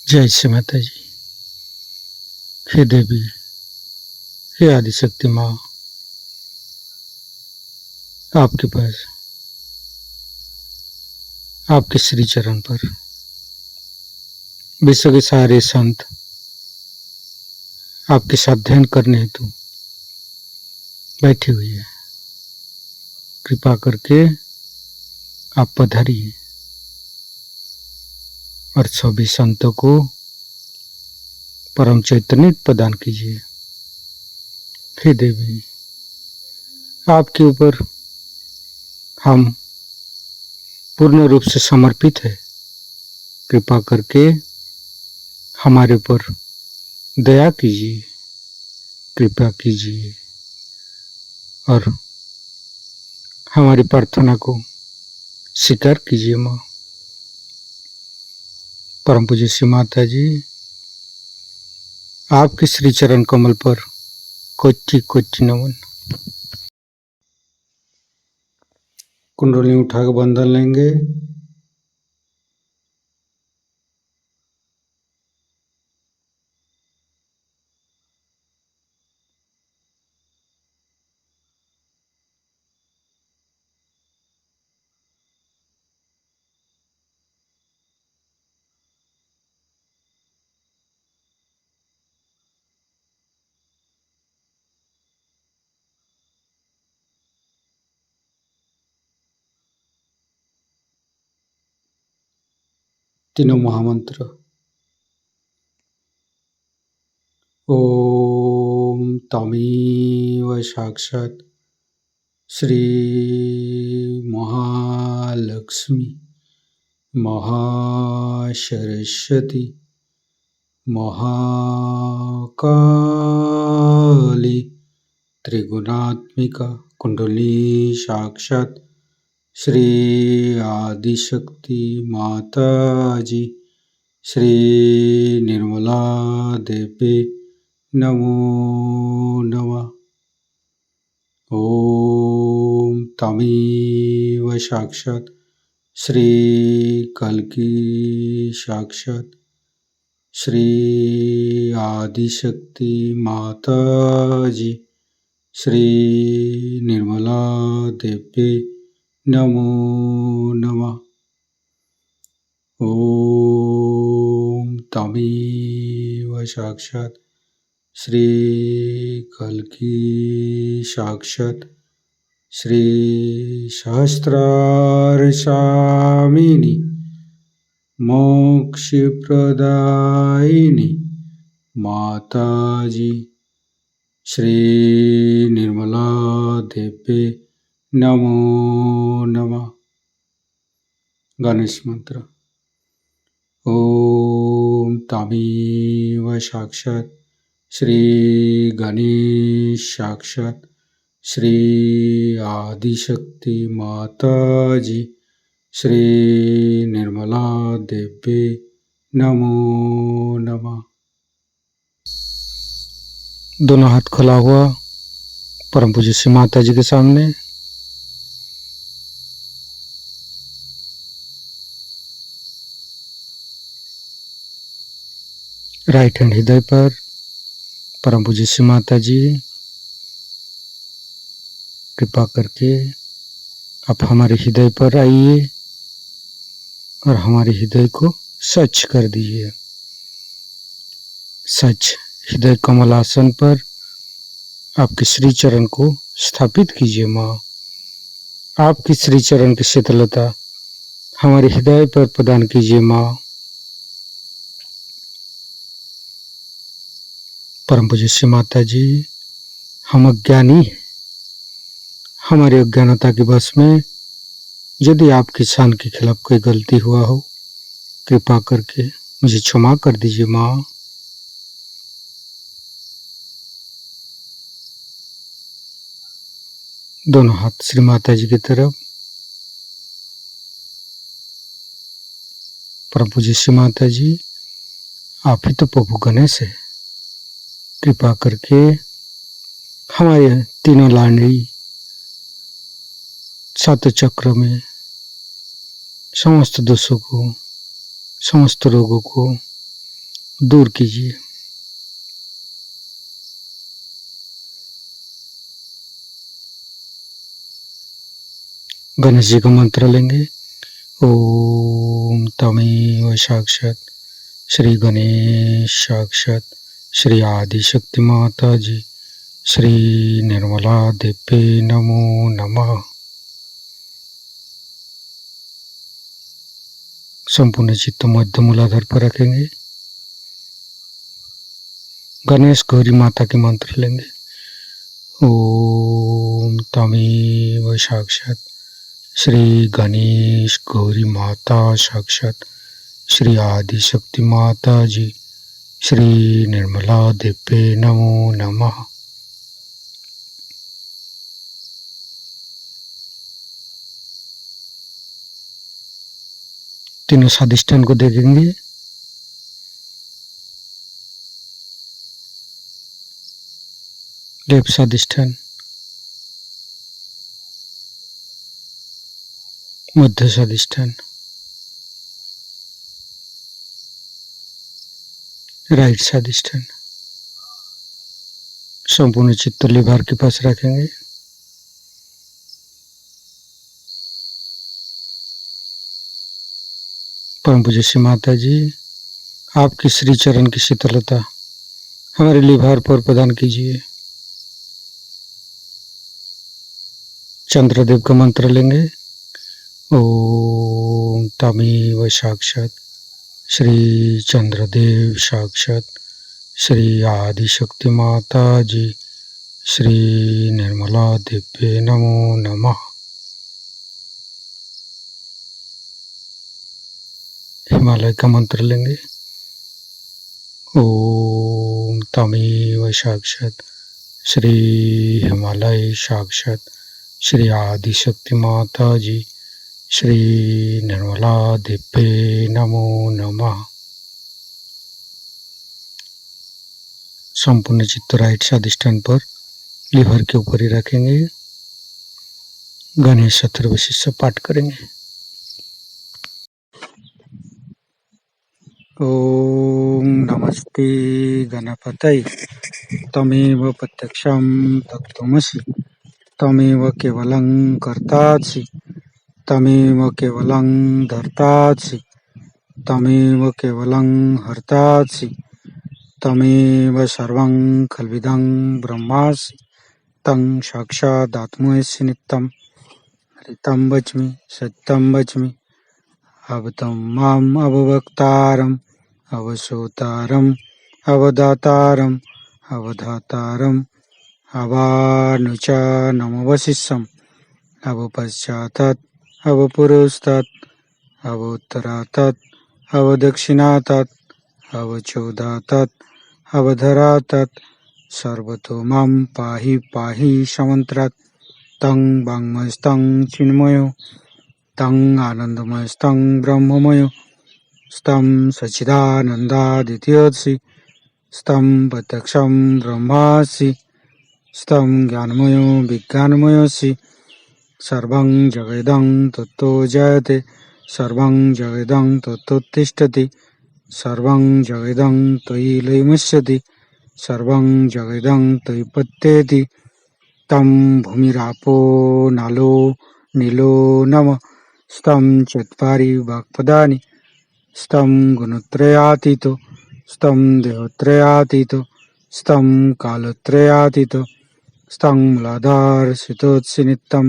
जय श्री माता जी। हे देवी, हे आदिशक्ति माँ, आपके पास आपके श्री चरण पर विश्व के सारे संत आपके साथ ध्यान करने हेतु बैठी हुई है। कृपा करके आप पधारिए और सभी संतों को परम चैतन्य प्रदान कीजिए। हे देवी, आपके ऊपर हम पूर्ण रूप से समर्पित है। कृपा करके हमारे ऊपर दया कीजिए, कृपा कीजिए और हमारी प्रार्थना को स्वीकार कीजिए। माँ परम पूज्य श्री माता जी, आपके श्री चरण कमल पर कोटि कोटि नमन। कुंडली उठाकर बंधन लेंगे। तीनों महामंत्र। ओम तमेव साक्षात् श्री महालक्ष्मी महासरस्वती महाकाली त्रिगुणात्मिका कुंडली साक्षात् श्री आदिशक्ति माता जी श्री निर्मला देवी नमो नमः। ओम तमेव साक्षात् श्री कल्की साक्षात् श्री आदिशक्ति माता जी श्री निर्मला देवी नमो नमः। ओम तमेव साक्षात् श्री कल्की साक्षात् श्री सहस्रार स्वामिनी मोक्ष प्रदायिनी माता जी श्री निर्मला देवी नमो नमः। गणेश मंत्र। ओम तमेव साक्षात् श्री गणेश साक्षात् श्री आदिशक्ति माता जी श्री निर्मला देवी नमो नमः। दोनों हाथ खुला हुआ परम पूज्य श्री माता जी के सामने। राइट हैंड हृदय पर। परम पूज्य श्री माता जी, कृपा करके आप हमारे हृदय पर आइए और हमारे हृदय को स्वच्छ कर दीजिए। सच हृदय कमलासन पर आपके श्री चरण को स्थापित कीजिए। माँ, आपकी श्री चरण की शीतलता हमारे हृदय पर प्रदान कीजिए। माँ, परम पूज्य श्री माता जी, हम अज्ञानी हैं। हमारी अज्ञानता के वश में यदि आपकी शान के खिलाफ कोई गलती हुआ हो, कृपा करके मुझे क्षमा कर दीजिए। माँ, दोनों हाथ श्री माता जी की तरफ। परम पूज्य श्री माता जी, आप ही तो प्रभु गणेश है। कृपा करके हमारे तीनों लाडली सात चक्र में समस्त दोषों को, समस्त रोगों को दूर कीजिए। गणेश जी का मंत्र लेंगे। ओम तमेव साक्षात श्री गणेश साक्षात श्री आदि शक्ति माता जी श्री निर्मला देवी नमो नमः। संपूर्ण चित्त मध्य मूलाधार पर रखेंगे। गणेश गौरी माता के मंत्र लेंगे। ओम तमेव साक्षात श्री गणेश गौरी माता साक्षात श्री आदि शक्ति माता जी श्री निर्मला देवी नमो नमः। तीनों स्वादिष्ठान को देखेंगे। लेफ्ट स्वादिष्ठान, मध्य स्वादिष्ठान, राइट स्वादिष्ठान। संपूर्ण चित्त लिभार के पास रखेंगे। परम पूज्य श्री माता जी, आपकी श्री चरण की शीतलता हमारे लिभार पर प्रदान कीजिए। चंद्रदेव का मंत्र लेंगे। ओम तमेव साक्षात श्री चंद्रदेव साक्षात श्री आदि शक्ति माता जी श्री निर्मला देवी नमो नमः। हिमालय का मंत्र लेंगे। ओम तमेव साक्षात श्री हिमालय साक्षात श्री आदि शक्ति माता जी श्री निर्मला देवी नमो नमः। संपूर्ण चित्त राइट स्वादिष्ठान पर लिवर के ऊपर ही रखेंगे। गणेश अथर्वशीर्ष पाठ करेंगे। ओम नमस्ते गणपतये तमेव प्रत्यक्षं तत्त्वमसि तमेव केवलं कर्तासि तमेव केवलं धर्तासि तमेव केवलं हर्तासि तमेव सर्वं खल्विदं ब्रह्मासि तं साक्षादात्मसि नित्यं हरितं वच्मि सत्यं वच्मि अवतं माम् अववक्तारम् अवसोतारम् अवदातारम् अवधातारम् अवानुचानमवशिष्यम् अवपश्चातात् अवपुरस्तात् अवोत्तरातात् अवदक्षिणातात् अवचोदातात् अवधरातात् सर्वतो मां पाहि पाहि समन्त्रात् तं वाङ्मयस्तं चिन्मयो तं आनन्दमयस्तं ब्रह्ममयो स्तं सच्चिदानन्दादित्यसि स्तं प्रत्यक्षं ब्रह्मासि स्तं ज्ञानमयो विज्ञानमयोऽसि सर्वं जगदं तत्तो जयते सर्वं जगदं तत्तोत्तिष्ठति सर्वं जगदं त्वयि लयमस्यति सर्वं जगदं त्वयि पत्येति तं भूमिरापो नालो नीलो नमः स्तं चत्वारि वाक्पदानि स्तं गुणत्रयातीतो स्तं देहत्रयातीतो स्तं कालत्रयातीतो स्तं मूलाधारस्थितोऽसि नित्यं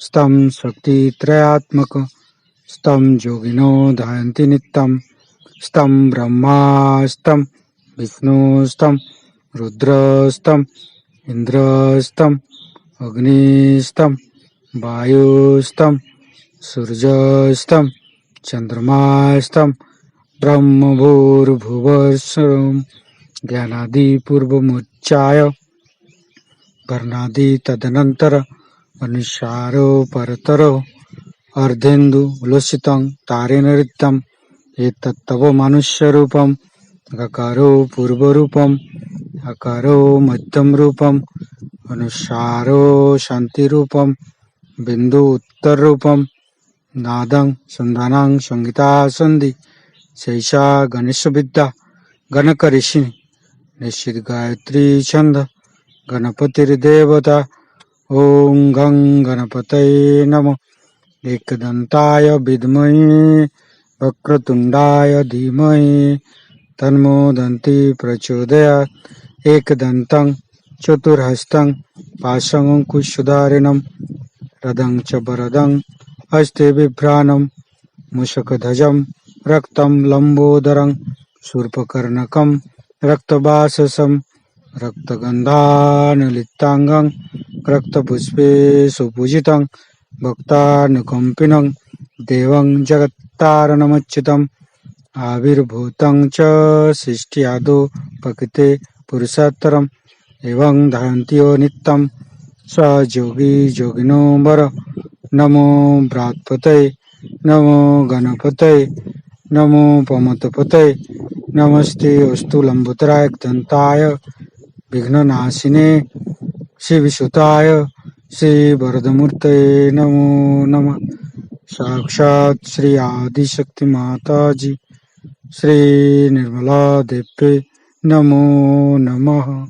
स्तं शक्तित्रयात्मक स्तं योगिनो ध्यायन्ति नित्यं स्तं ब्रह्मास्तं विष्णुस्तं रुद्रस्तं इन्द्रस्तं अग्निस्तं वायुस्तं सूर्यस्तं चन्द्रमास्तं ब्रह्मभूर्भुवस्सुरं ज्ञानादिपूर्वमुच्चाय वर्णादि तदनन्तर अनुसारो परतरो अर्धेन्दु उल्लसितं तारेण ऋतं एतत्तव मनुष्यरूपम् अकारो पूर्वरूपम् अकारो मध्यम रूपम् अनुसारो शान्तिरूपम् बिन्दु उत्तररूपम् नादं सन्धानं संगीता सन्धि शैषा गणेशविद्या गणक ऋषि निश्चित गायत्री छंद गणपतिर्देवता। ओम गं गणपतये नमः। एकदंताय विद्महे वक्रतुंडाय धीमहि तन्नो दन्ति प्रचोदयात्। एकदन्तं चतुर्हस्तं पाशमङ्कुशधारिणं रदं च वरदं हस्ते बिभ्राणं मूषकध्वजं रक्तं लम्बोदरं शूर्पकर्णकं रक्तवाससं रक्तगन्धानुलिप्ताङ्गं रक्तपुष्पे सुपूजितं भक्तानुकम्पिनं देवं जगत्तारणमच्युतम् आविर्भूतं च सृष्ट्यादौ प्रकृते पुरुषोत्तरम् एवं धारन्त्यो नित्यं स योगी योगिनो वर। नमो बृहत्पतये नमो गणपतये नमो पमतपतये नमस्ते अस्तु लंबोदराय दंताय विघ्ननाशिने शिवसुताय श्रीवरदमूर्तये नमो नमः। साक्षात् श्री आदिशक्ति माता जी श्री निर्मला देवी नमो नमः।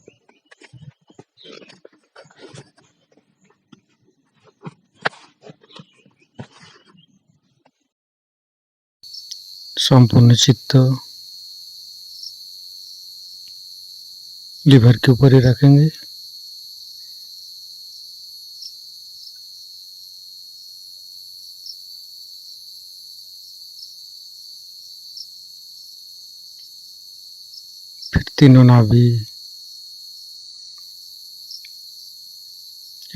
संपूर्ण चित्त लीवर के ऊपर ही रखेंगे। फिर तीनों नाभि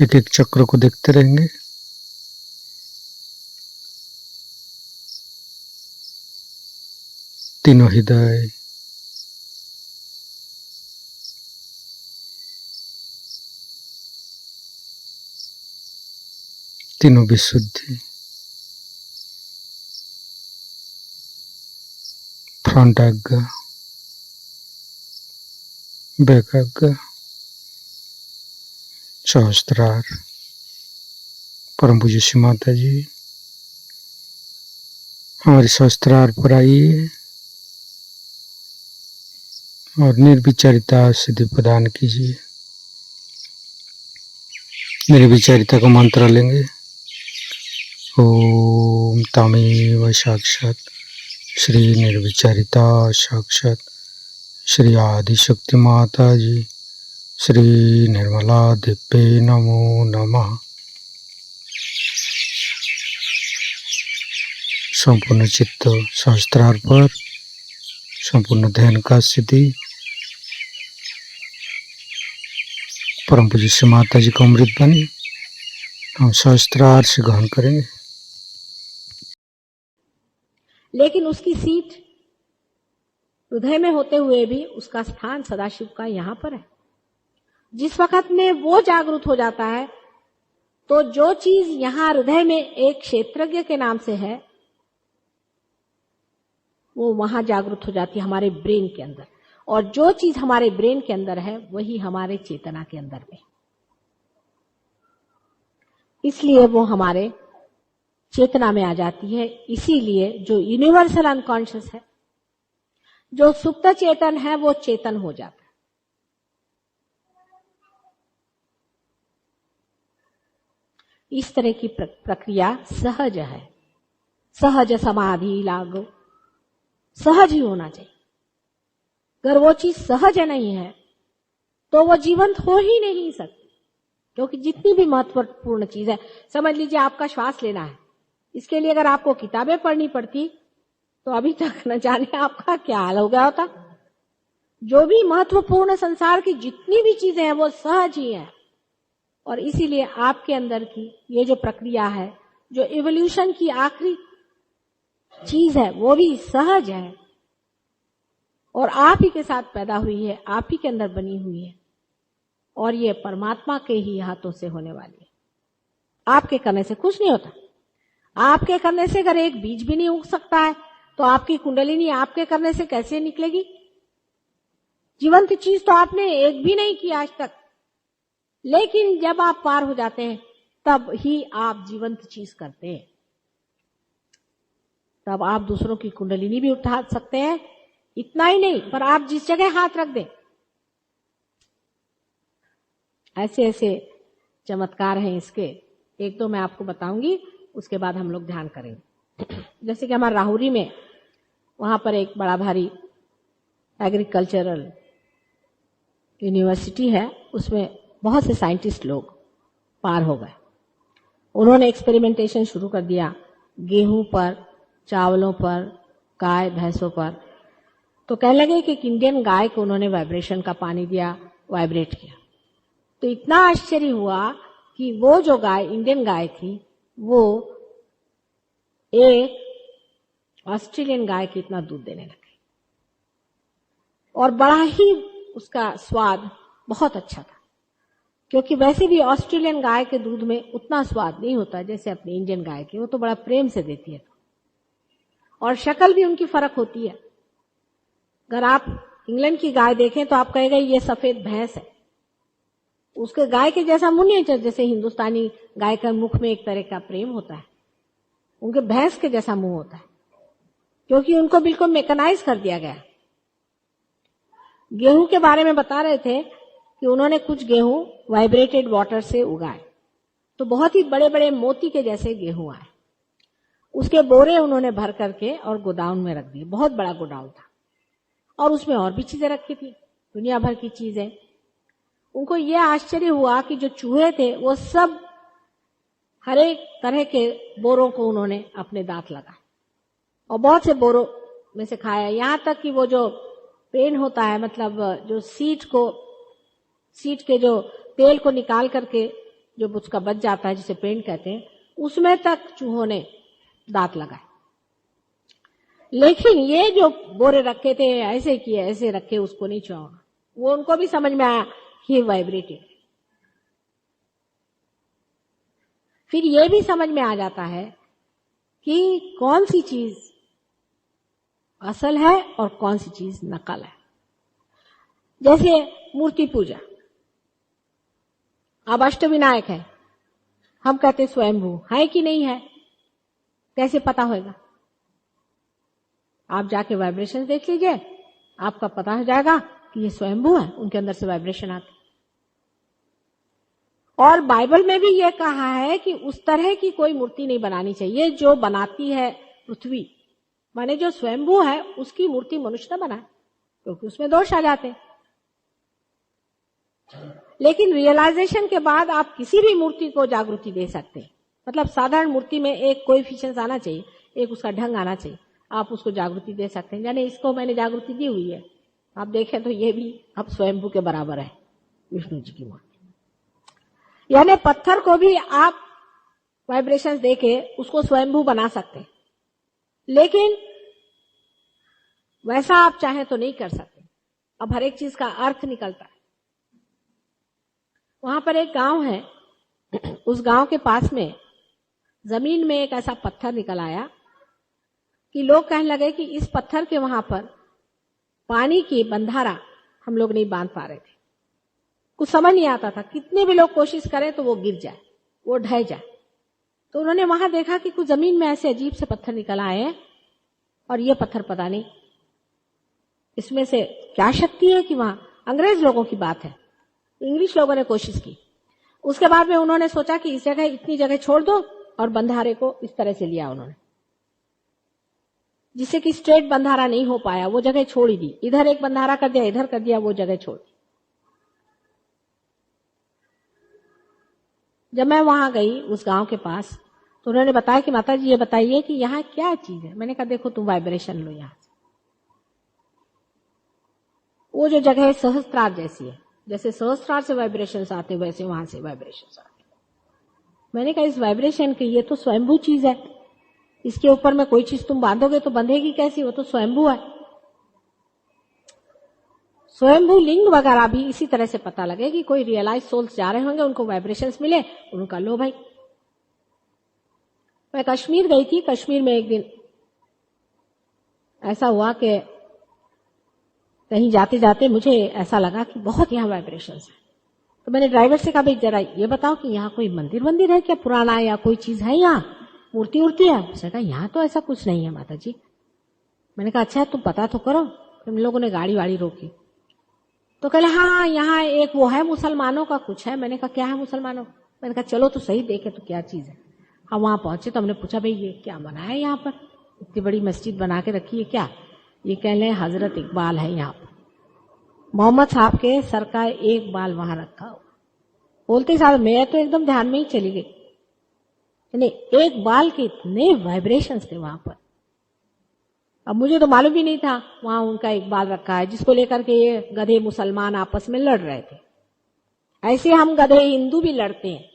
एक एक चक्र को देखते रहेंगे। तीनों हृदय, तीनों विशुद्धि, फ्रंट आज्ञा, बैक आज्ञा, सहस्त्रार। परम पूज्य श्री माता जी हमारे सहस्त्रार पर आइए और निर्विचारिता सिद्धि प्रदान कीजिए। निर्विचारिता का मंत्र लेंगे। ओम तमेव साक्षात श्री निर्विचारिता साक्षात श्री आदिशक्ति माता जी श्री निर्मला देवी नमो नमः। संपूर्ण चित्त सहस्त्रार पर, संपूर्ण ध्यान का स्थिति परम पूज्य श्री माता जी का अमृत बनी हम सहस्त्रार से ग्रहण करेंगे। लेकिन उसकी सीट हृदय में होते हुए भी उसका स्थान सदाशिव का यहाँ पर है। जिस वक्त में वो जागृत हो जाता है तो जो चीज यहाँ हृदय में एक क्षेत्रज्ञ के नाम से है वो वहां जागृत हो जाती है हमारे ब्रेन के अंदर, और जो चीज हमारे ब्रेन के अंदर है वही हमारे चेतना के अंदर में, इसलिए वो हमारे चेतना में आ जाती है। इसीलिए जो यूनिवर्सल अनकॉन्शियस है, जो सुप्त चेतन है, वो चेतन हो जाता है। इस तरह की प्रक्रिया सहज है। सहज समाधि लागो, सहज ही होना चाहिए। अगर वो चीज सहज नहीं है तो वो जीवंत हो ही नहीं सकती, क्योंकि जितनी भी महत्वपूर्ण चीज है, समझ लीजिए आपका श्वास लेना है, इसके लिए अगर आपको किताबें पढ़नी पड़ती तो अभी तक न जाने आपका क्या हाल हो गया होता। जो भी महत्वपूर्ण संसार की जितनी भी चीजें हैं वो सहज ही है, और इसीलिए आपके अंदर की ये जो प्रक्रिया है, जो इवोल्यूशन की आखिरी चीज है, वो भी सहज है और आप ही के साथ पैदा हुई है, आप ही के अंदर बनी हुई है, और ये परमात्मा के ही हाथों से होने वाली है। आपके करने से कुछ नहीं होता। आपके करने से अगर एक बीज भी नहीं उग सकता है तो आपकी कुंडलिनी आपके करने से कैसे निकलेगी? जीवंत चीज तो आपने एक भी नहीं की आज तक, लेकिन जब आप पार हो जाते हैं तब ही आप जीवंत चीज करते हैं। तब आप दूसरों की कुंडलिनी भी उठा सकते हैं इतना ही नहीं, पर आप जिस जगह हाथ रख दें, ऐसे ऐसे चमत्कार हैं इसके। एक दो मैं आपको बताऊंगी, उसके बाद हम लोग ध्यान करेंगे। जैसे कि हमारे राहुरी में, वहां पर एक बड़ा भारी एग्रीकल्चरल यूनिवर्सिटी है, उसमें बहुत से साइंटिस्ट लोग पार हो गए। उन्होंने एक्सपेरिमेंटेशन शुरू कर दिया गेहूं पर, चावलों पर, गाय भैंसों पर। तो कहने लगे कि एक इंडियन गाय को उन्होंने वाइब्रेशन का पानी दिया, वाइब्रेट किया। तो इतना आश्चर्य हुआ कि वो जो गाय, इंडियन गाय थी, वो एक ऑस्ट्रेलियन गाय की इतना दूध देने लगे, और बड़ा ही उसका स्वाद बहुत अच्छा था, क्योंकि वैसे भी ऑस्ट्रेलियन गाय के दूध में उतना स्वाद नहीं होता जैसे अपनी इंडियन गाय के, वो तो बड़ा प्रेम से देती है, और शक्ल भी उनकी फर्क होती है। अगर आप इंग्लैंड की गाय देखें तो आप कहेगा ये सफेद भैंस है, उसके गाय के जैसा मुंह नहीं है। जैसे हिंदुस्तानी गाय का मुख में एक तरह का प्रेम होता है, उनके भैंस के जैसा मुंह होता है, क्योंकि उनको बिल्कुल मैकेनाइज कर दिया गया। गेहूं के बारे में बता रहे थे कि उन्होंने कुछ गेहूं वाइब्रेटेड वाटर से उगाए, तो बहुत ही बड़े बड़े मोती के जैसे गेहूं आए। उसके बोरे उन्होंने भर करके और गोडाउन में रख दिए, बहुत बड़ा गोडाउन था, और उसमें और भी चीजें रखी थी, दुनिया भर की चीजें। उनको यह आश्चर्य हुआ कि जो चूहे थे वो सब हर एक तरह के बोरों को उन्होंने अपने दांत लगाए और बहुत से बोरों में से खाया, यहां तक कि वो जो पेन होता है, मतलब जो सीट के जो तेल को निकाल करके जो उसका बच जाता है, जिसे पेन कहते हैं, उसमें तक चूहों ने दांत लगाए। लेकिन ये जो बोरे रखे थे ऐसे किए, ऐसे रखे, उसको नहीं छुआ। वो उनको भी समझ में आया कि वाइब्रेटेड। फिर ये भी समझ में आ जाता है कि कौन सी चीज असल है और कौन सी चीज नकल है। जैसे मूर्ति पूजा, अब अष्टविनायक है, हम कहते स्वयंभू है कि नहीं है, कैसे पता होगा? आप जाके वाइब्रेशन देख लीजिए, आपका पता हो जाएगा कि ये स्वयंभू है, उनके अंदर से वाइब्रेशन आती। और बाइबल में भी ये कहा है कि उस तरह की कोई मूर्ति नहीं बनानी चाहिए जो बनाती है पृथ्वी, माने जो स्वयंभू है उसकी मूर्ति मनुष्य न बनाए, क्योंकि उसमें दोष आ जाते हैं। लेकिन रियलाइजेशन के बाद आप किसी भी मूर्ति को जागृति दे सकते हैं। मतलब साधारण मूर्ति में एक कोएफिशिएंट आना चाहिए, एक उसका ढंग आना चाहिए, आप उसको जागृति दे सकते हैं। यानी इसको मैंने जागृति दी हुई है, आप देखें तो ये भी अब स्वयंभू के बराबर है, विष्णु जी की मूर्ति। यानी पत्थर को भी आप वाइब्रेशंस देके उसको स्वयंभू बना सकते हैं, लेकिन वैसा आप चाहें तो नहीं कर सकते। अब हर एक चीज का अर्थ निकलता है। वहां पर एक गांव है, उस गांव के पास में जमीन में एक ऐसा पत्थर निकल आया कि लोग कहने लगे कि इस पत्थर के वहां पर पानी की बंधारा हम लोग नहीं बांध पा रहे थे। कुछ समझ नहीं आता था, कितने भी लोग कोशिश करें तो वो गिर जाए, वो ढह जाए। तो उन्होंने वहां देखा कि कुछ जमीन में ऐसे अजीब से पत्थर निकल आए हैं, और ये पत्थर पता नहीं इसमें से क्या शक्ति है कि वहां, अंग्रेज लोगों की बात है, इंग्लिश लोगों ने कोशिश की। उसके बाद में उन्होंने सोचा कि इस जगह इतनी जगह छोड़ दो, और बंधारे को इस तरह से लिया उन्होंने, जिससे कि स्ट्रेट बंधारा नहीं हो पाया, वो जगह छोड़ ही दी। इधर एक बंधारा कर दिया, इधर कर दिया, वो जगह छोड़ दी। जब मैं वहां गई उस गांव के पास, तो उन्होंने बताया कि माता जी ये बताइए कि यहाँ क्या चीज है। मैंने कहा देखो तुम वाइब्रेशन लो यहां से। वो जो जगह है सहस्त्रार जैसी है, जैसे सहस्त्रार से वाइब्रेशन आते वैसे वहां से वाइब्रेशन आते। मैंने कहा इस वाइब्रेशन की ये तो स्वयंभू चीज है, इसके ऊपर में कोई चीज तुम बांधोगे तो बंधेगी कैसी, वो तो स्वयंभू है। स्वयंभू लिंग वगैरह भी इसी तरह से पता लगे कि कोई रियलाइज सोल्स जा रहे होंगे, उनको वाइब्रेशंस मिले, उनका लो भाई। मैं कश्मीर गई थी, कश्मीर में एक दिन ऐसा हुआ कि कहीं जाते जाते मुझे ऐसा लगा कि बहुत यहाँ वाइब्रेशंस है। तो मैंने ड्राइवर से कहा भाई जरा ये बताओ कि यहाँ कोई मंदिर है क्या पुराना, या कोई चीज है यहाँ, मूर्ति उर्ति है? उसने कहा यहाँ तो ऐसा कुछ नहीं है माता जी। मैंने कहा अच्छा तुम पता तो करो। हम लोगों ने गाड़ी वाड़ी रोकी तो कहले हाँ यहाँ एक वो है मुसलमानों का कुछ है। मैंने कहा क्या है मुसलमानों? मैंने कहा चलो तो सही देखे तो क्या चीज है। हम वहां पहुंचे तो हमने पूछा भाई ये क्या बना है यहाँ पर, इतनी बड़ी मस्जिद बना के रखी है क्या? ये कह रहे हजरत इकबाल है यहाँ पर, मोहम्मद साहब के सर का एक बाल वहां रखा हुआ। बोलते साहब मैं तो एकदम ध्यान में ही चली गई, यानी एक बाल के इतने वाइब्रेशंस थे वहां पर। अब मुझे तो मालूम भी नहीं था वहां उनका एक बाल रखा है, जिसको लेकर के ये गधे मुसलमान आपस में लड़ रहे थे। ऐसे हम गधे हिंदू भी लड़ते हैं,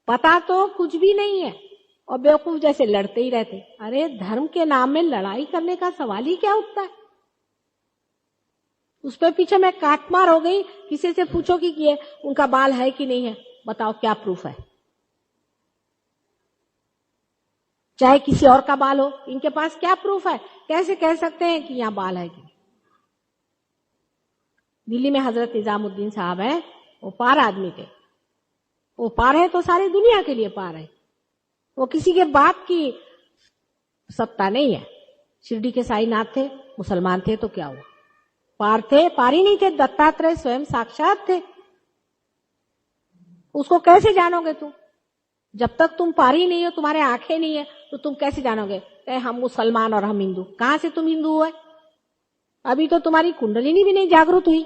पता तो कुछ भी नहीं है और बेवकूफ जैसे लड़ते ही रहते। अरे धर्म के नाम में लड़ाई करने का सवाल ही क्या उठता है? उस पर पीछे मैं काटमार हो गई। किसी से पूछो कि ये उनका बाल है कि नहीं है, बताओ क्या प्रूफ है? चाहे किसी और का बाल हो, इनके पास क्या प्रूफ है? कैसे कह सकते हैं कि यहां बाल है कि? दिल्ली में हजरत निजामुद्दीन साहब है, वो पार आदमी थे। वो पार है तो सारी दुनिया के लिए पार है, वो किसी के बाप की सत्ता नहीं है। शिरडी के साईनाथ थे, मुसलमान थे तो क्या हुआ? पार थे, पार ही नहीं थे। दत्तात्रेय स्वयं साक्षात थे, उसको कैसे जानोगे तुम? जब तक तुम पारी नहीं हो, तुम्हारे आंखें नहीं है, तो तुम कैसे जानोगे? हम मुसलमान और हम हिंदू। कहां से तुम हिंदू हुए? अभी तो तुम्हारी कुंडलिनी भी नहीं जागृत हुई।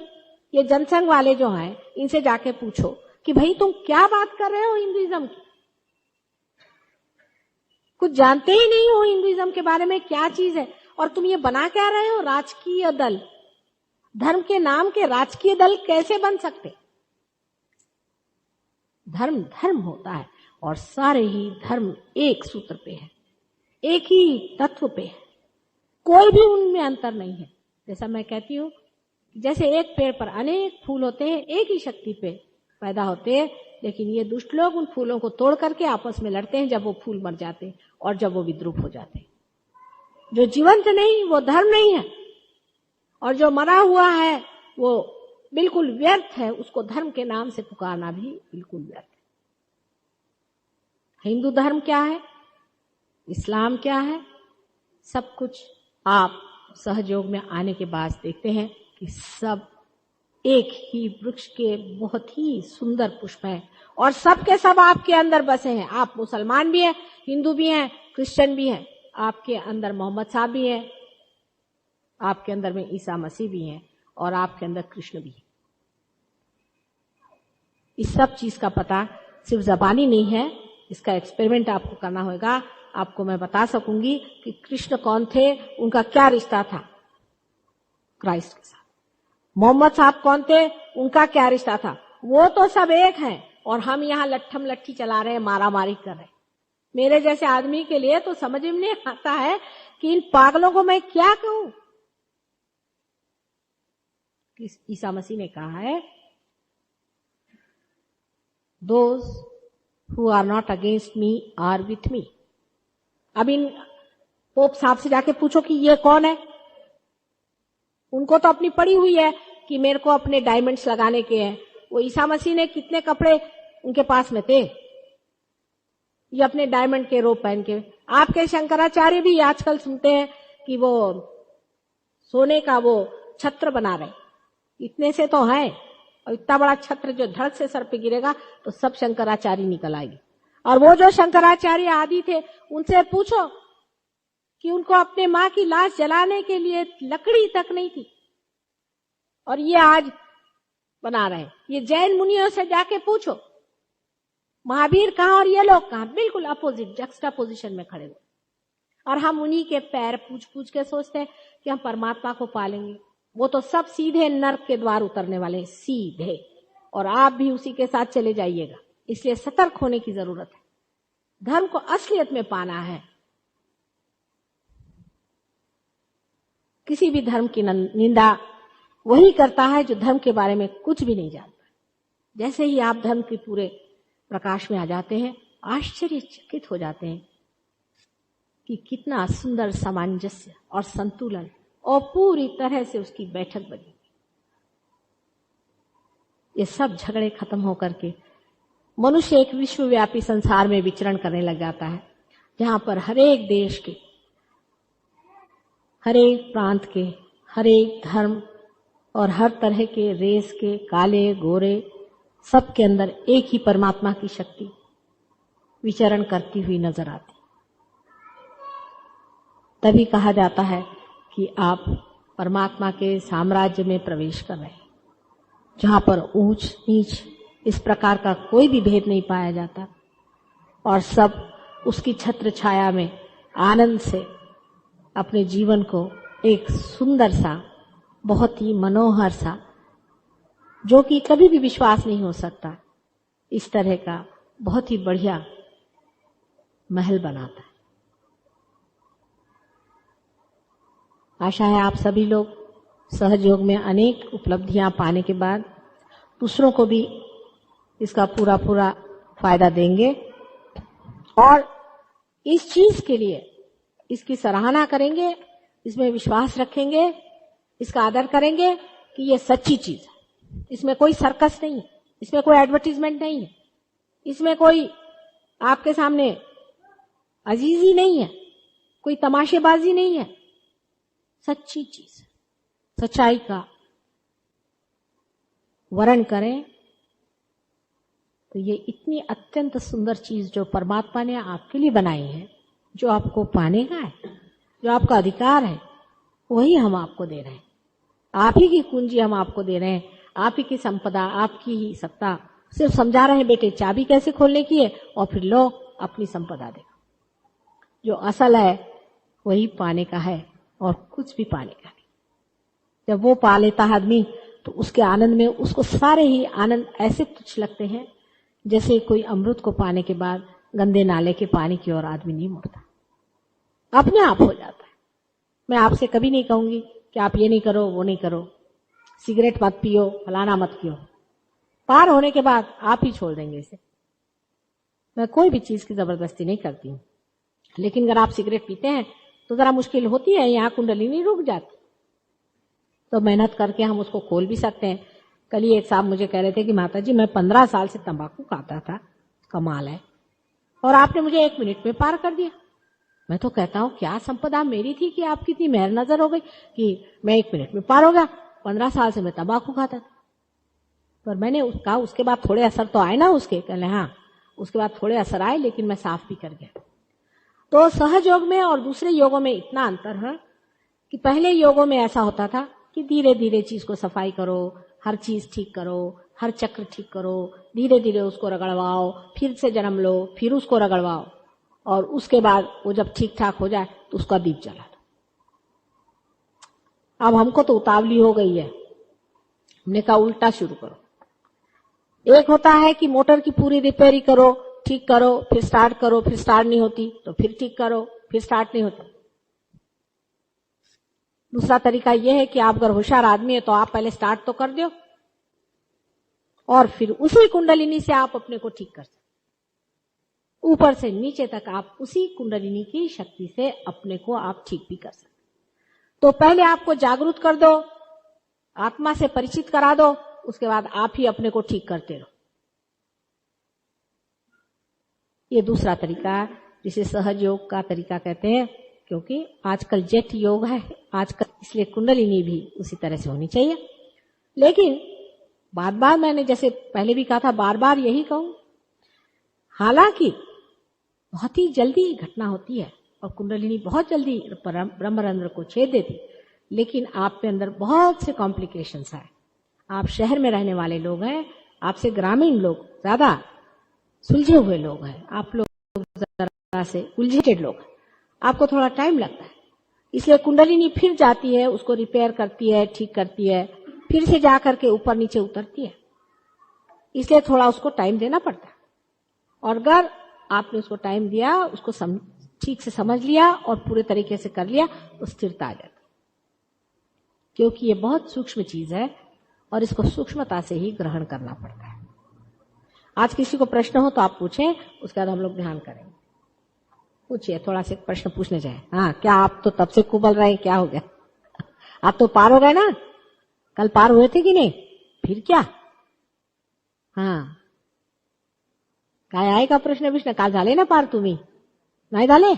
ये जनसंघ वाले जो हैं, इनसे जाके पूछो कि भाई तुम क्या बात कर रहे हो हिंदुइज्म की? कुछ जानते ही नहीं हो हिंदुइज्म के बारे में, क्या चीज है। और तुम ये बना क्या रहे हो? राजकीय दल। धर्म के नाम के राजकीय दल कैसे बन सकते? धर्म धर्म होता है और सारे ही धर्म एक सूत्र पे है, एक ही तत्व पे है, कोई भी उनमें अंतर नहीं है। जैसा मैं कहती हूँ, जैसे एक पेड़ पर अनेक फूल होते हैं, एक ही शक्ति पे पैदा होते हैं, लेकिन ये दुष्ट लोग उन फूलों को तोड़ करके आपस में लड़ते हैं जब वो फूल मर जाते हैं और जब वो विद्रूप हो जाते हैं। जो जीवंत नहीं वो धर्म नहीं है, और जो मरा हुआ है वो बिल्कुल व्यर्थ है। उसको धर्म के नाम से पुकारना भी बिल्कुल व्यर्थ है। हिंदू धर्म क्या है, इस्लाम क्या है, सब कुछ आप सहयोग में आने के बाद देखते हैं कि सब एक ही वृक्ष के बहुत ही सुंदर पुष्प हैं और सब के सब आपके अंदर बसे हैं। आप मुसलमान भी हैं, हिंदू भी हैं, क्रिश्चियन भी हैं, आपके अंदर मोहम्मद साहब भी हैं, आपके अंदर में ईसा मसीह भी हैं और आपके अंदर कृष्ण भी है। इस सब चीज का पता सिर्फ जबानी नहीं है, इसका एक्सपेरिमेंट आपको करना होगा। आपको मैं बता सकूंगी कि कृष्ण कौन थे, उनका क्या रिश्ता था क्राइस्ट के साथ। मोहम्मद साहब कौन थे, उनका क्या रिश्ता था। वो तो सब एक हैं और हम यहाँ लट्ठम लट्ठी चला रहे हैं, मारा मारी कर रहे हैं। मेरे जैसे आदमी के लिए तो समझ में नहीं आता है कि इन पागलों को मैं क्या कहूं। ईसा मसीह ने कहा है, Those who are not against me are with me। अब इन पोप साहब से जाके पूछो कि ये कौन है। उनको तो अपनी पड़ी हुई है कि मेरे को अपने डायमंड्स लगाने के हैं। वो ईसा मसीह ने कितने कपड़े उनके पास में थे, ये अपने डायमंड के रोब पहन के। आपके शंकराचार्य भी आजकल सुनते हैं कि वो सोने का वो छत्र बना रहे, इतने से तो है। और इतना बड़ा छत्र जो धड़ से सर पे गिरेगा तो सब शंकराचार्य निकल आएगी। और वो जो शंकराचार्य आदि थे उनसे पूछो कि उनको अपने माँ की लाश जलाने के लिए लकड़ी तक नहीं थी, और ये आज बना रहे। ये जैन मुनियों से जाके पूछो महावीर कहाँ और ये लोग कहाँ, बिल्कुल अपोजिट जक्स्टा पोजिशन में खड़े हुए। और हम उन्हीं के पैर पूछ पूछ के सोचते हैं कि हम परमात्मा को पालेंगे। वो तो सब सीधे नर्क के द्वार उतरने वाले हैं, सीधे, और आप भी उसी के साथ चले जाइएगा। इसलिए सतर्क होने की जरूरत है। धर्म को असलियत में पाना है। किसी भी धर्म की निंदा वही करता है जो धर्म के बारे में कुछ भी नहीं जानता। जैसे ही आप धर्म के पूरे प्रकाश में आ जाते हैं, आश्चर्यचकित हो जाते हैं कि कितना सुंदर सामंजस्य और संतुलन और पूरी तरह से उसकी बैठक बनी। ये सब झगड़े खत्म होकर के मनुष्य एक विश्वव्यापी संसार में विचरण करने लग जाता है, जहां पर हर एक देश के, हर एक प्रांत के, हर एक धर्म और हर तरह के रेस के, काले गोरे, सब के अंदर एक ही परमात्मा की शक्ति विचरण करती हुई नजर आती। तभी कहा जाता है कि आप परमात्मा के साम्राज्य में प्रवेश कर रहे हैं, जहां पर ऊंच नीच इस प्रकार का कोई भी भेद नहीं पाया जाता और सब उसकी छत्र छाया में आनंद से अपने जीवन को एक सुंदर सा, बहुत ही मनोहर सा, जो कि कभी भी विश्वास नहीं हो सकता, इस तरह का बहुत ही बढ़िया महल बनाता है। आशा है आप सभी लोग सहज योग में अनेक उपलब्धियां पाने के बाद दूसरों को भी इसका पूरा पूरा फायदा देंगे और इस चीज के लिए इसकी सराहना करेंगे, इसमें विश्वास रखेंगे, इसका आदर करेंगे कि ये सच्ची चीज है, इसमें कोई सर्कस नहीं है, इसमें कोई एडवर्टीजमेंट नहीं है, इसमें कोई आपके सामने अजीजी नहीं है, कोई तमाशेबाजी नहीं है, सच्ची चीज, सच्चाई का वर्ण करें तो ये इतनी अत्यंत सुंदर चीज जो परमात्मा ने आपके लिए बनाई है, जो आपको पाने का है, जो आपका अधिकार है, वही हम आपको दे रहे हैं। आप ही की कुंजी हम आपको दे रहे हैं, आप ही की संपदा, आपकी ही सत्ता। सिर्फ समझा रहे हैं बेटे चाबी कैसे खोलने की है और फिर लो अपनी संपदा दे। जो असल है वही पाने का है और कुछ भी पाने का नहीं। जब वो पा लेता है आदमी तो उसके आनंद में उसको सारे ही आनंद ऐसे तुच्छ लगते हैं जैसे कोई अमृत को पाने के बाद गंदे नाले के पानी की ओर आदमी नहीं मुड़ता, अपने आप हो जाता है। मैं आपसे कभी नहीं कहूंगी कि आप ये नहीं करो, वो नहीं करो, सिगरेट मत पियो, फलाना मत पियो। पार होने के बाद आप ही छोड़ देंगे इसे। मैं कोई भी चीज की जबरदस्ती नहीं करती हूं, लेकिन अगर आप सिगरेट पीते हैं तो जरा मुश्किल होती है, यहां कुंडलिनी रुक जाती, तो मेहनत करके हम उसको खोल भी सकते हैं। कल ही एक साहब मुझे कह रहे थे कि माता जी मैं 15 साल से तंबाकू खाता था, कमाल है, और आपने मुझे 1 मिनट में पार कर दिया। मैं तो कहता हूं क्या संपदा मेरी थी कि आपकी इतनी मेहर नजर हो गई कि मैं 1 मिनट में पार हो गया। 15 साल से मैं तंबाकू खाता था, पर मैंने कहा उसके बाद थोड़े असर तो आए ना उसके, कहले हाँ उसके बाद थोड़े असर आए, लेकिन मैं साफ भी कर गया। तो सहज योग में और दूसरे योगों में इतना अंतर है कि पहले योगों में ऐसा होता था कि धीरे धीरे चीज को सफाई करो, हर चीज ठीक करो, हर चक्र ठीक करो, धीरे धीरे उसको रगड़वाओ, फिर से जन्म लो, फिर उसको रगड़वाओ, और उसके बाद वो जब ठीक ठाक हो जाए तो उसका दीप जला दो। अब हमको तो उतावली हो गई है, हमने कहा उल्टा शुरू करो। एक होता है कि मोटर की पूरी रिपेयरी करो, ठीक करो, फिर स्टार्ट करो, फिर स्टार्ट नहीं होती तो फिर ठीक करो, फिर स्टार्ट नहीं होती। दूसरा तरीका यह है कि आप अगर होशियार आदमी है तो आप पहले स्टार्ट तो कर दो और फिर उसी कुंडलिनी से आप अपने को ठीक कर सकते, ऊपर से नीचे तक आप उसी कुंडलिनी की शक्ति से अपने को आप ठीक भी कर सकते। तो पहले आपको जागरूक कर दो, आत्मा से परिचित करा दो, उसके बाद आप ही अपने को ठीक करते रहो। ये दूसरा तरीका जिसे सहज योग का तरीका कहते हैं, क्योंकि आजकल जेट योग है आजकल, इसलिए कुंडलिनी भी उसी तरह से होनी चाहिए। लेकिन बार बार मैंने जैसे पहले भी कहा था, बार बार यही कहूं, हालांकि बहुत ही जल्दी घटना होती है और कुंडलिनी बहुत जल्दी ब्रह्मरंध्र को छेद देती, लेकिन आप पे अंदर बहुत से कॉम्प्लिकेशंस है। आप शहर में रहने वाले लोग हैं, आपसे ग्रामीण लोग ज्यादा सुलझे हुए लोग हैं, आप लोग जरा से उलझेटेड लोग हैं, आपको थोड़ा टाइम लगता है। इसलिए कुंडलिनी फिर जाती है, उसको रिपेयर करती है, ठीक करती है, फिर से जाकर के ऊपर नीचे उतरती है, इसलिए थोड़ा उसको टाइम देना पड़ता है। और अगर आपने उसको टाइम दिया, उसको ठीक से समझ लिया और पूरे तरीके से कर लिया तो स्थिरता आ जाती, क्योंकि ये बहुत सूक्ष्म चीज है और इसको सूक्ष्मता से ही ग्रहण करना पड़ता है। आज किसी को प्रश्न हो तो आप पूछें, उसके बाद हम लोग ध्यान करेंगे। पूछिए, थोड़ा से प्रश्न पूछने जाए। हाँ, क्या आप तो तब से कुबल रहे हैं, क्या हो गया? आप तो पार हो गए ना, कल पार हुए थे कि नहीं? फिर क्या? हाँ, काय आहे का प्रश्न विष्ण? काल झाले ना पार तुम्ही? नाही झाले?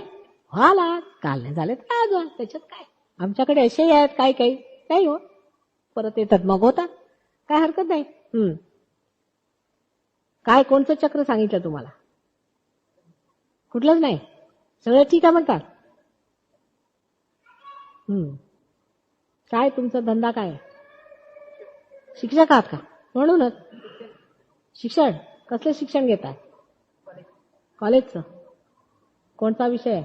व्हाल, काल नाही झाले तर काय त्याच्यात काय, आमच्याकडे असेही आहेत काही काही नाही हो, परत येतात मग होतात, काय हरकत नाही. काय कोणतं चक्र सांगितलं तुम्हाला? कुठलंच नाही, सगळं ठीक आहे म्हणतात. काय तुमचा धंदा काय आहे? शिक्षक आहात का? म्हणूनच शिक्षण. कसलं शिक्षण घेताय? कॉलेजचं. कोणता विषय आहे?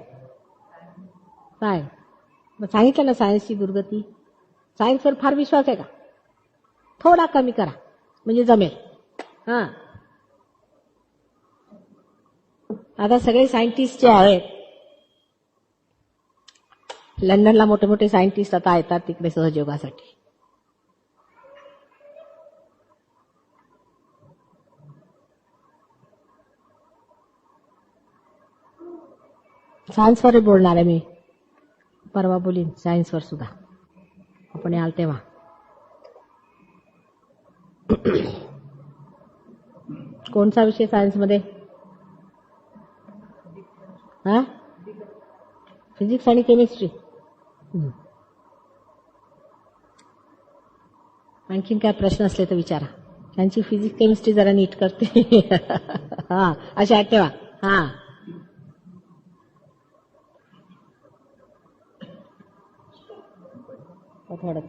सायन्स. मग सांगितलं ना सायन्सची दुर्गती. सायन्सवर फार विश्वास आहे का? थोडा कमी करा म्हणजे जमेल. हा, आता सगळे सायंटिस्ट जे आहेत, लंडनला मोठे मोठे सायंटिस्ट आता येतात तिकडे सहयोगासाठी. सायन्सवर बोलणार आहे मी, परवा बोलीन सायन्सवर सुद्धा, आपण याल तेव्हा. कोणता विषय सायन्समध्ये? हा, फिजिक्स आणि केमिस्ट्री. आणखीन काय प्रश्न असले तर विचारा. त्यांची फिजिक्स केमिस्ट्री जरा नीट करते. हा, अशा ठेवा. हा, थोडं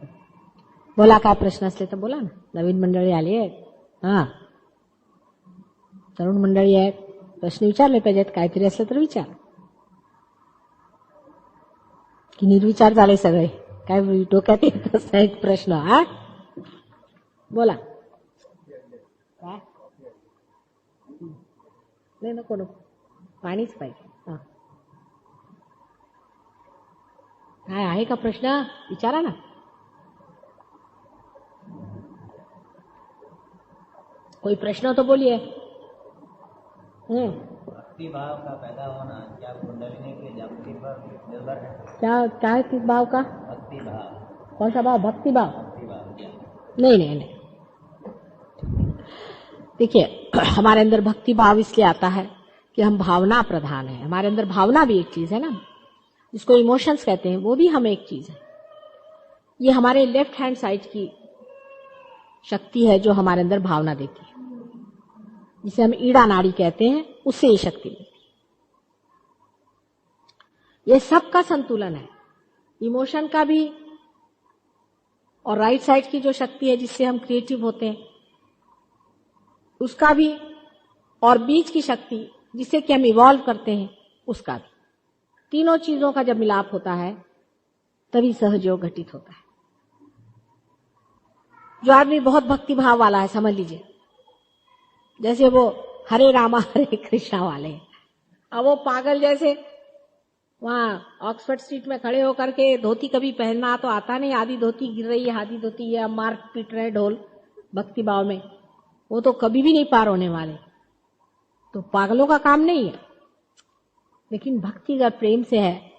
बोला, काय प्रश्न असले तर बोला ना. नवीन मंडळी आली आहेत, हा, तरुण मंडळी आहेत, प्रश्न विचारले पाहिजेत. काहीतरी असलं तर विचार. की निर्विचार झाले सगळे, काय डोक्यात येतच नाही प्रश्न. हा, बोला. काय नाही, नको नको, पाणीच पाहिजे. हा, काय आहे का प्रश्न? विचारा ना. कोई प्रश्न हो तो बोलिए. भक्ति भाव का पैदा होना क्या कुंडलिनी की जागृति पर निर्भर है? क्या किस भाव का? भक्ति भाव. कौन सा भाव? भक्ति भाव? भक्ति भाव क्या? नहीं. देखिए, हमारे अंदर भक्ति भाव इसलिए आता है कि हम भावना प्रधान है. हमारे अंदर भावना भी एक चीज है ना, जिसको इमोशंस कहते हैं, वो भी हम एक चीज है. ये हमारे लेफ्ट हैंड साइड की शक्ति है जो हमारे अंदर भावना देती है, जिसे हम ईड़ा नाड़ी कहते हैं, उससे ये शक्ति मिलती है. ये सबका संतुलन है, इमोशन का भी और राइट साइड की जो शक्ति है जिससे हम क्रिएटिव होते हैं उसका भी, और बीच की शक्ति जिससे कि हम इवॉल्व करते हैं उसका भी. तीनों चीजों का जब मिलाप होता है तभी सहयोग घटित होता है. जो आदमी बहुत भक्ति भाव वाला है, समझ लीजिए, जैसे वो हरे रामा हरे कृष्णा वाले हैं, अब वो पागल जैसे वहां ऑक्सफोर्ड स्ट्रीट में खड़े होकर के धोती कभी पहनना तो आता नहीं, आधी धोती गिर रही है, आधी धोती ये मार पीट रहे ढोल भक्ति भाव में, वो तो कभी भी नहीं पार होने वाले. तो पागलों का काम नहीं है. लेकिन भक्ति अगर प्रेम से है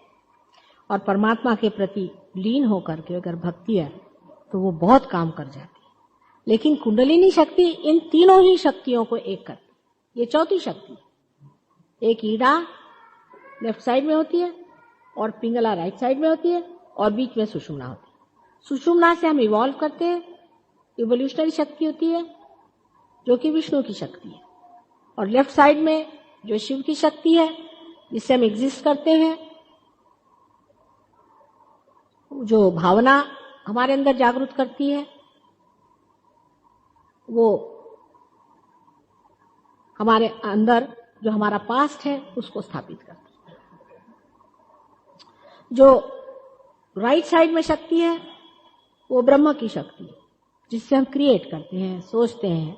और परमात्मा के प्रति लीन होकर के अगर भक्ति है तो वो बहुत काम कर जाती है. लेकिन कुंडलिनी शक्ति इन तीनों ही शक्तियों को एक करती है. ये चौथी शक्ति, एक ईड़ा लेफ्ट साइड में होती है और पिंगला राइट साइड में होती है और बीच में सुषुम्ना होती है. सुषुम्ना से हम इवॉल्व करते हैं, इवोल्यूशनरी शक्ति होती है जो कि विष्णु की शक्ति है, और लेफ्ट साइड में जो शिव की शक्ति है जिससे हम एग्जिस्ट करते हैं, जो भावना हमारे अंदर जागृत करती है, वो हमारे अंदर जो हमारा पास्ट है उसको स्थापित करती है. जो राइट साइड में शक्ति है वो ब्रह्म की शक्ति है जिससे हम क्रिएट करते हैं, सोचते हैं,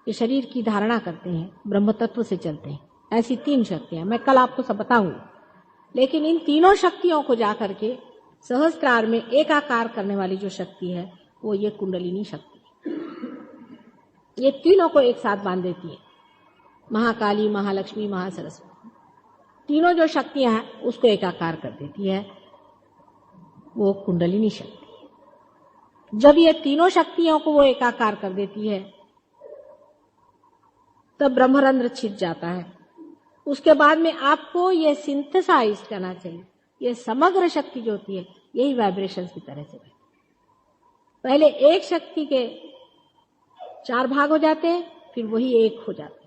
ये शरीर की धारणा करते हैं, ब्रह्म तत्व से चलते हैं. ऐसी तीन शक्तियां मैं कल आपको सब बताऊंगी. लेकिन इन तीनों शक्तियों को जाकर के सहस्त्रार में एकाकार करने वाली जो शक्ति है वो ये कुंडलिनी शक्ति है. ये तीनों को एक साथ बांध देती है. महाकाली, महालक्ष्मी, महासरस्वती, तीनों जो शक्तियां हैं उसको एकाकार कर देती है, वो कुंडलिनी शक्ति है. जब ये तीनों शक्तियों को वो एकाकार कर देती है तब ब्रह्मरंध्र छिद जाता है. उसके बाद में आपको ये सिंथेसाइज करना चाहिए, ये समग्र शक्ति जो होती है यही वाइब्रेशंस की तरह से है. पहले एक शक्ति के 4 भाग हो जाते हैं, फिर वही एक हो जाते हैं।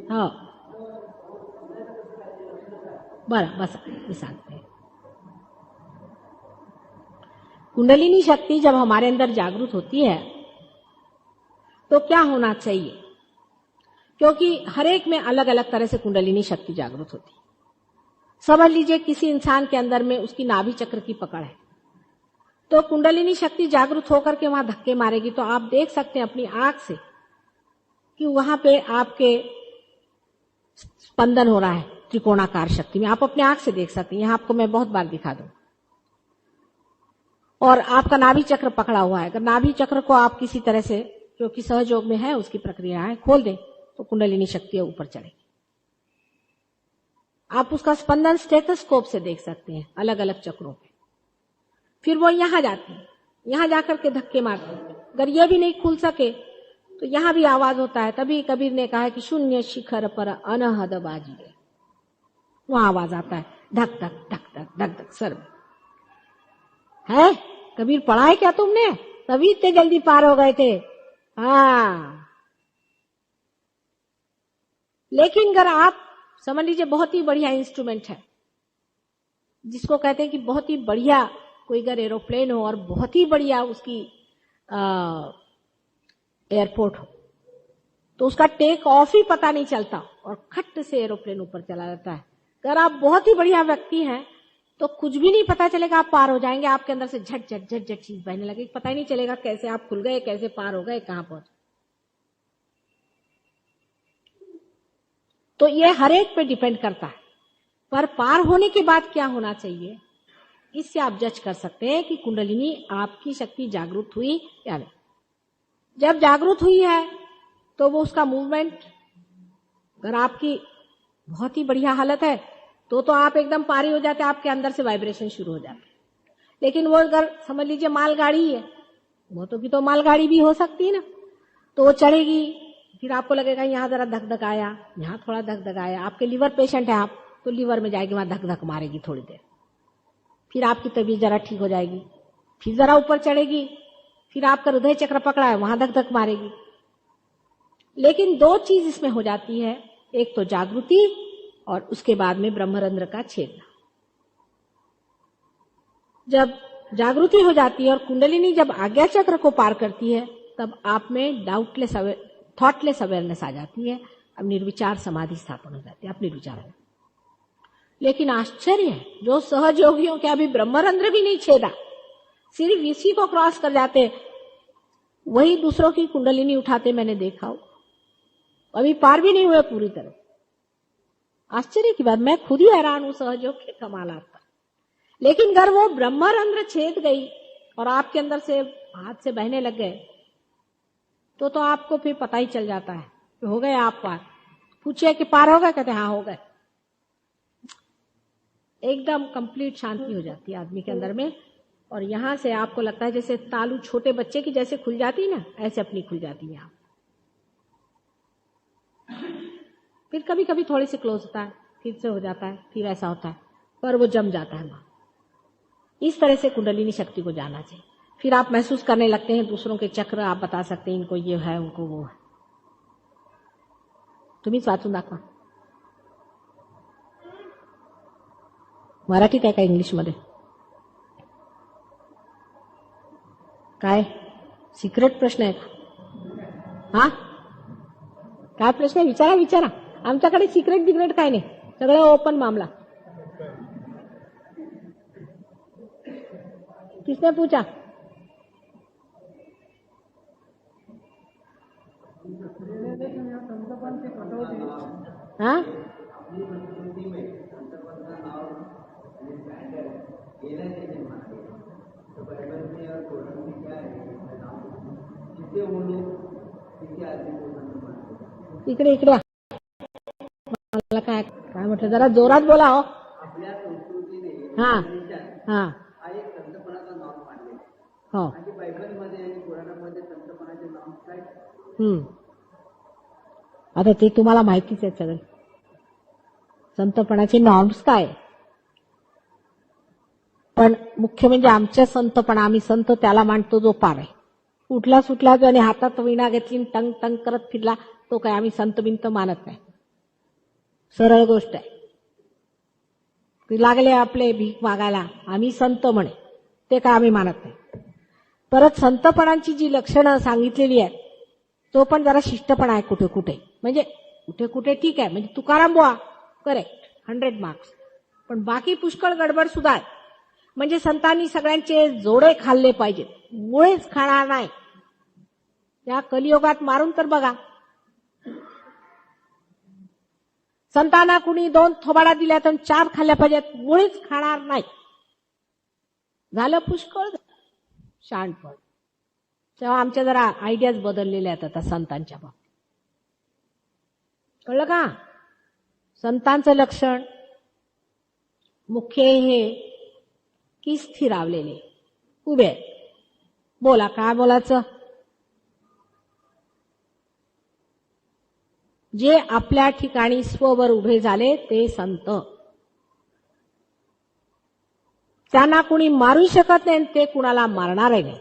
हाँ, बस मिसालते हैं। कुंडलिनी शक्ति जब हमारे अंदर जागृत होती है तो क्या होना चाहिए, क्योंकि हर एक में अलग अलग तरह से कुंडलिनी शक्ति जागृत होती है। समझ लीजिए किसी इंसान के अंदर में उसकी नाभि चक्र की पकड़ है, तो कुंडलिनी शक्ति जागृत होकर के वहां धक्के मारेगी, तो आप देख सकते हैं अपनी आंख से कि वहां पे आपके स्पंदन हो रहा है त्रिकोणाकार शक्ति में। आप अपने आंख से देख सकते हैं, यहां आपको मैं बहुत बार दिखा दूं। और आपका नाभि चक्र पकड़ा हुआ है, अगर नाभि चक्र को आप किसी तरह से, जो कि सहयोग में है उसकी प्रक्रिया है, खोल दें तो कुंडलिनी शक्ति ऊपर चढ़ेगी। आप उसका स्पंदन स्टेथोस्कोप से देख सकते हैं अलग अलग चक्रों पे। फिर वो यहां जाती है, यहां जाकर के धक्के मारती है। अगर ये भी नहीं खुल सके तो यहां भी आवाज होता है। तभी कबीर ने कहा है कि शून्य शिखर पर अनहद बाजी, वहां आवाज आता है धक धक धक धक धक धक। सर है कबीर पढ़ा है क्या तुमने? तभी इतने जल्दी पार हो गए थे। हाँ, लेकिन अगर आप समझ लीजिए बहुत ही बढ़िया इंस्ट्रूमेंट है, जिसको कहते हैं कि बहुत ही बढ़िया कोई अगर एरोप्लेन हो और बहुत ही बढ़िया उसकी एयरपोर्ट हो, तो उसका टेक ऑफ ही पता नहीं चलता और खट से एरोप्लेन ऊपर चला जाता है। अगर आप बहुत ही बढ़िया व्यक्ति हैं तो कुछ भी नहीं पता चलेगा, आप पार हो जाएंगे। आपके अंदर से झट झट झट झट चीज बहने लगेगी, पता ही नहीं चलेगा कैसे आप खुल गए, कैसे पार हो गए, कहां पहुंचे। तो ये हर एक पे डिपेंड करता है। पर पार होने के बाद क्या होना चाहिए, इससे आप जज कर सकते हैं कि कुंडलिनी आपकी शक्ति जागृत हुई या नहीं। जब जागृत हुई है तो वो उसका मूवमेंट, अगर आपकी बहुत ही बढ़िया हालत है तो आप एकदम पारी हो जाते हैं, आपके अंदर से वाइब्रेशन शुरू हो जाते। लेकिन वो अगर समझ लीजिए मालगाड़ी है, वो तो मालगाड़ी भी हो सकती है ना, तो वो चढ़ेगी, फिर आपको लगेगा यहाँ जरा धक धक आया, यहाँ थोड़ा धक धक आया। आपके लिवर पेशेंट है आप, तो लिवर में जाएगी, वहां धक धक मारेगी थोड़ी देर, फिर आपकी तबीयत जरा ठीक हो जाएगी, फिर जरा ऊपर चढ़ेगी, फिर आपका हृदय चक्र पकड़ा है, वहां धक धक मारेगी। लेकिन 2 चीज इसमें हो जाती है, एक तो जागृति और उसके बाद में ब्रह्मरंध्र का छेदना। जब जागृति हो जाती है और कुंडलिनी जब आज्ञा चक्र को पार करती है, तब आप में थॉटलेस अवेयरनेस आ जाती है। अब निर्विचार समाधि स्थापन हो जाती है, आप निर्विचार है। लेकिन आश्चर्य है, जो सहज योगियों के अभी ब्रह्मरंध्र भी नहीं छेदा, सिर्फ इसी को क्रॉस कर जाते, वही दूसरों की कुंडलिनी उठाते मैंने देखा हो, अभी पार भी नहीं हुए पूरी तरह। आश्चर्य की बात, मैं खुद ही हैरान हूं सहयोग के कमालात पर। लेकिन अगर वो ब्रह्मरंध्र छेद गई और आपके अंदर से हाथ से बहने लग गए, तो आपको फिर पता ही चल जाता है कि हो गए आप पार। पूछिए कि पार हो गए, कहते हाँ हो गए। एकदम कंप्लीट शांति हो जाती है आदमी के अंदर में, और यहां से आपको लगता है जैसे तालू छोटे बच्चे की जैसे खुल जाती है ना, ऐसे अपनी खुल जाती है। आप फिर कभी कभी थोड़ी सी क्लोज होता है, फिर से हो जाता है, फिर ऐसा होता है, पर वो जम जाता है वहां। इस तरह से कुंडलिनी शक्ति को जाना चाहिए। फिर आप महसूस करने लगते हैं दूसरों के चक्र, आप बता सकते हैं इनको ये है, उनको वो है। तुम्हीच वाचून दाखवा, मराठीत आहे का इंग्लिशमध्ये? काय सिक्रेट प्रश्न आहे का? हा, काय प्रश्न आहे? विचारा विचारा, आमच्याकडे सिक्रेट बिग्रेट काय नाही, सगळं ओपन मामला। किसने पूछा? हाँ, इकडे इकडे मला काय काय म्हटलं, जरा जोरात बोला हो। हाँ हाँ हो, आता ते तुम्हाला माहितीच आहे सगळे। संतपणाचे नॉर्म्स काय? पण मुख्य म्हणजे आमच्या संतपणा, आम्ही संत त्याला मानतो जो पार आहे. उठला सुटला जो आणि हातात वीणा घेतली टंग टंग करत फिरला तो काय आम्ही संत बिंत मानत नाही. सरळ गोष्ट आहे. ते लागले आपले भीक मागायला आम्ही संत म्हणे, ते काय आम्ही मानत नाही. परत संतपणाची जी लक्षणं सांगितलेली आहेत तो पण जरा शिष्टपणा आहे कुठे कुठे, म्हणजे कुठे कुठे ठीक आहे, म्हणजे तुकाराम बुवा करेक्ट 100 मार्क्स, पण बाकी पुष्कळ गडबड सुद्धा आहे. म्हणजे संतांनी सगळ्यांचे जोडे खाल्ले पाहिजेत, मुळेच खाणार नाही. या कलियुगात मारून तर बघा, संतांना कुणी 2 थोबाडा दिल्या तर 4 खाल्ल्या पाहिजेत, मुळेच खाणार नाही. झालं पुष्कळ शहाणपण. तेव्हा आमच्या जरा आयडियाज बदललेल्या आहेत आता संतांच्या बाबतीत. कळलं का? संतांचं लक्षण मुख्य हे की स्थिरावलेले उभे. बोला काय बोलायचं? जे आपल्या ठिकाणी स्ववर उभे झाले ते संत. त्यांना कुणी मारू शकत नाही, ते कुणाला मारणारही नाही.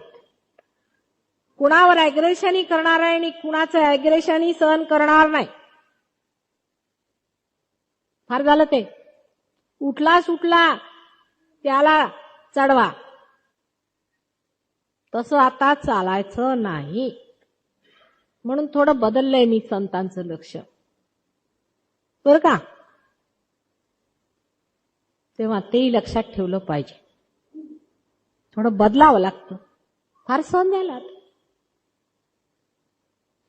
कुणावर ऍग्रेशनही करणार आहे आणि कुणाचं ऍग्रेशनही सहन करणार नाही. फार झालं ते. उठला सुटला त्याला चढवा, तसं आता चालायचं नाही. म्हणून थोडं बदललंय मी संतांचं लक्ष, बरं का? तेव्हा तेही लक्षात ठेवलं पाहिजे. थोडं बदलावं लागतं. फार सहन द्यायला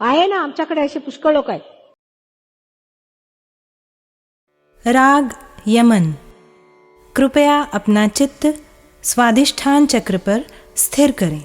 आहे ना, आमच्याकडे असे पुष्कळ लोक आहेत. राग यमन। कृपया अपना चित्त स्वादिष्ठान चक्र पर स्थिर करें।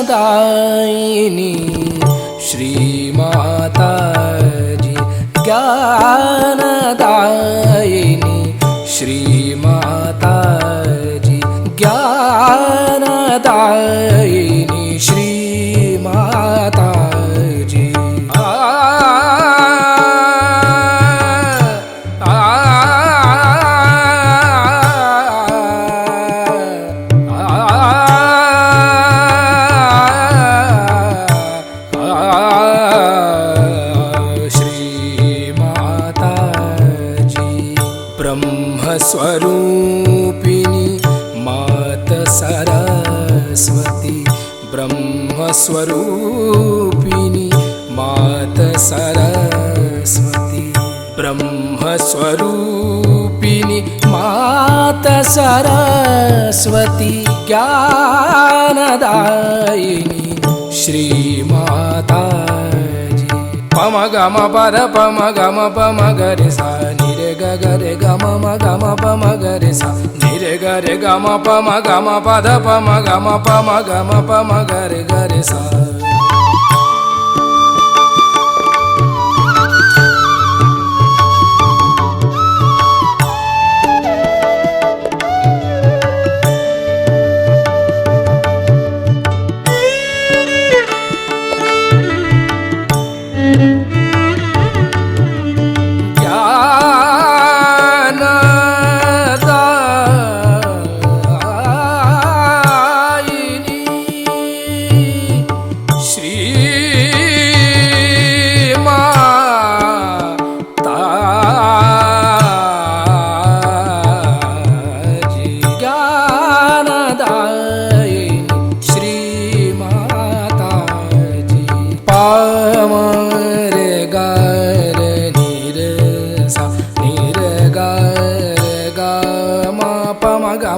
ज्ञानदायिनी श्री माताजी, ज्ञानदायिनी श्री माताजी, ज्ञानदायिनी श्री माताजी। स्वरूपिणी मात सरस्वती, ब्रह्मस्वरूपिणी मात सरस्वती, ब्रह्मस्वरूपिणी मात सरस्वती, ज्ञानदायिनी श्री माताजी। पम गम पद पम गम पम गरे सा नि रे ग रे ग म गम पम गरे सा नि रे ग म पम गम पद पम गम पम गरे सा।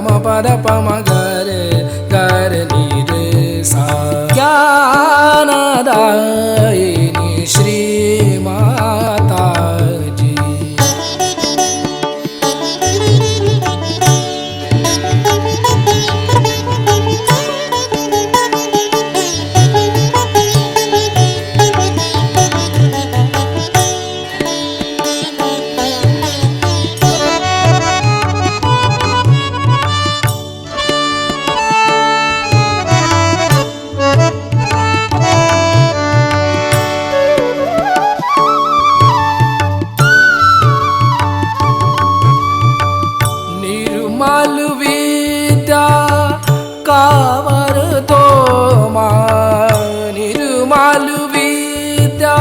ma pa da pa ma ga re ni re sa ज्ञानदायिनी Shri Mata जी। निर्मल विद्या कावर दो माँ, निर्मल विद्या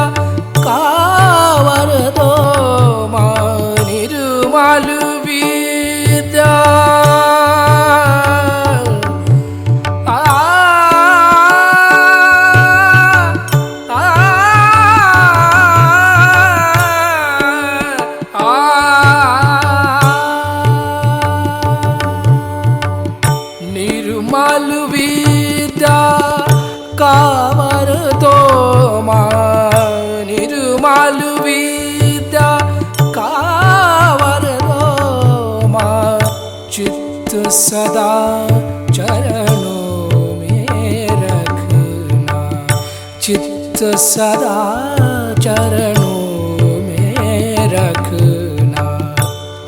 कावर दो माँ, निर्मल विद्या निर्मल विद्या कावर दो माँ, निर्मल विद्या कावर दो माँ, चित्त सदा चरणों में रखना, चित्त सदा चरणों में रखना,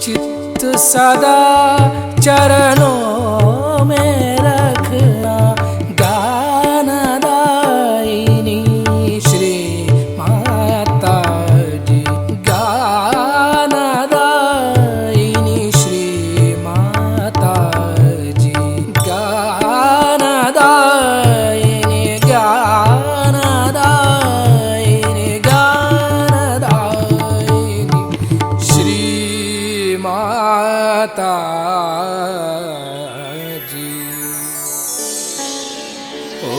चित्त सदा चरणों में रखना, ज्ञानदायिनी श्री माता जी, ज्ञानदायिनी श्री माता जी, ज्ञानदायिनी ज्ञानदायिनी ज्ञानदायिनी श्री माता जी। ओ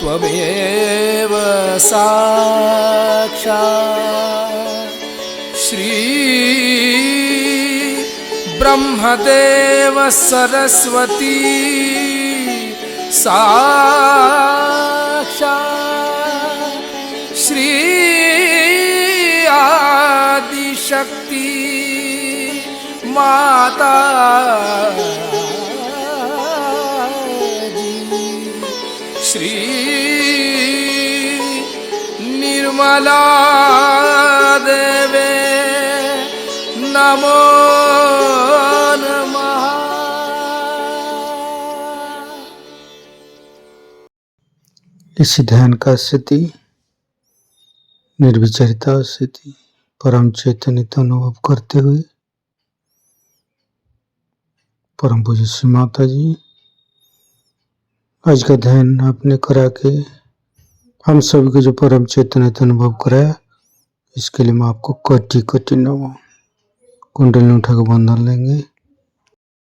त्वमेव साक्षात् श्री ब्रह्मदेव सरस्वती साक्षात् श्री आदिशक्ति माता जी, श्री निर्मला देवे नमो नमः। इसी ध्यान का स्थिति, निर्विचारिता स्थिति, परम चैतन्य अनुभव करते हुए परम पूज्य श्री माता जी, आज का ध्यान आपने करा के हम सभी को जो परम चैतन्य अनुभव कराया, इसके लिए मैं आपको कोटि कोटि नमः। कुंडली उठा के बंधन लेंगे।